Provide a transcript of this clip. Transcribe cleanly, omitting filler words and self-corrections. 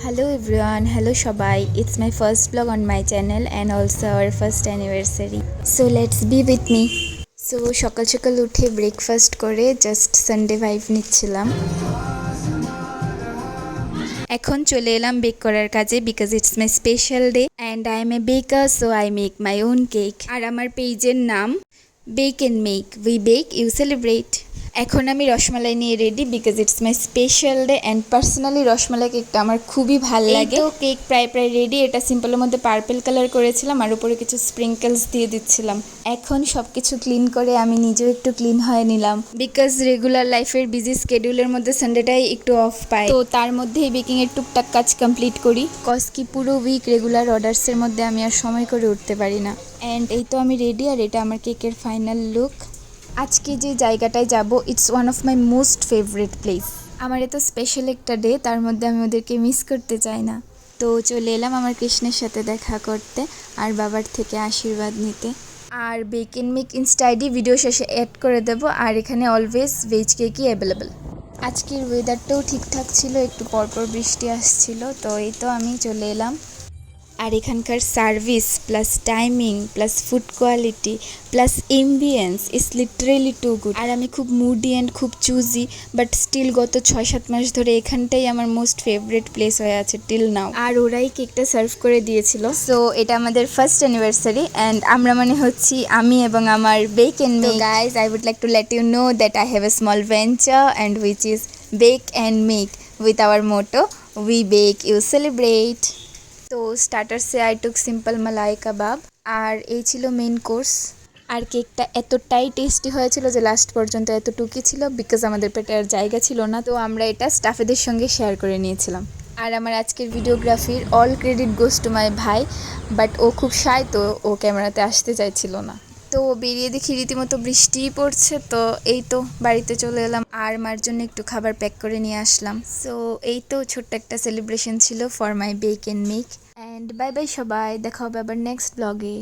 Hello everyone, hello Shabai. It's my first vlog on my channel and also our first anniversary. So let's be with me. So সকাল সকাল উঠে breakfast করে just Sunday vibe নিচ্ছিলাম। এখন চলে এলাম bake করার কাজে because it's my special day and I am a baker so I make my own cake. আর আমার পেজের নাম bake and make, we bake you celebrate. এখন আমি রসমালাই নিয়ে ready because it's my special day and personally rasmalai কেকটা আমার খুবই ভালো লাগে। তো কেক প্রায় রেডি। এটা সিম্পলের মধ্যে পার্পল কালার করেছিলাম আর উপরে কিছু স্প্রিঙ্কেলস দিয়ে দিচ্ছিলাম। এখন সব কিছু ক্লিন করে আমি নিজেও একটু ক্লিন হয়ে নিলাম বিকজ রেগুলার লাইফের বিজি স্কেডিউলের মধ্যে সানডেটাই একটু অফ পাই, তো তার মধ্যেই বেকিংয়ের টুকটাক কাজ কমপ্লিট করি কজ কি পুরো উইক রেগুলার অর্ডার্সের মধ্যে আমি আর সময় করে উঠতে পারি না। অ্যান্ড এই তো আমি রেডি আর এটা আমার কেকের ফাইনাল লুক। আজকে যে জায়গাটায় যাব it's one of my most favourite place. আমার এত স্পেশাল একটা ডে, তার মধ্যে আমি ওদেরকে মিস করতে চাই না। তো চলে এলাম আমার কৃষ্ণের সাথে দেখা করতে আর বাবার থেকে আশীর্বাদ নিতে। আর bake and make insta ID video শেষে অ্যাড করে দেবো। আর এখানে অলওয়েজ ভেজ কেকই অ্যাভেলেবেল। আজকের ওয়েদারটাও ঠিকঠাক ছিল, একটু পরপর বৃষ্টি আসছিল। তো এই তো আমি চলে এলাম। আর এখানকার service plus timing plus food quality plus ambience is literally too good. আর আমি খুব মুডি অ্যান্ড খুব চুজি, বাট স্টিল গত 6-7 মাস ধরে এখানটাই আমার মোস্ট ফেভারিট প্লেস হয়ে আছে টিল নাও। আর ওরাই কেকটা সার্ভ করে দিয়েছিল। সো এটা আমাদের ফার্স্ট অ্যানিভার্সারি অ্যান্ড আমরা মানে হচ্ছি আমি এবং আমার bake and make. Guys, I would like to let you know that I have a small venture and which is bake and make with our motto we bake you celebrate. তো স্টার্টার্সে I took simple মালাই কাবাব আর এই ছিল main course. আর কেকটা এতটাই tasty হয়েছিল যে last পর্যন্ত এতটুকুই ছিল বিকজ আমাদের পেটে আর জায়গা ছিল না, তো আমরা এটা স্টাফেদের সঙ্গে শেয়ার করে নিয়েছিলাম। আর আমার আজকের ভিডিওগ্রাফির all credit goes to my ভাই, বাট ও খুব শাই, তো ও ক্যামেরাতে আসতে চাইছিল না। তো বেরিয়ে দেখি রীতিমতো বৃষ্টিই পড়ছে। তো এই তো বাড়িতে চলে এলাম আর মার জন্য একটু খাবার প্যাক করে নিয়ে আসলাম। সো এই তো ছোট্ট একটা সেলিব্রেশন ছিল for my bake and make. And bye bye সবাই, দেখা হবে আবার নেক্সট ব্লগে।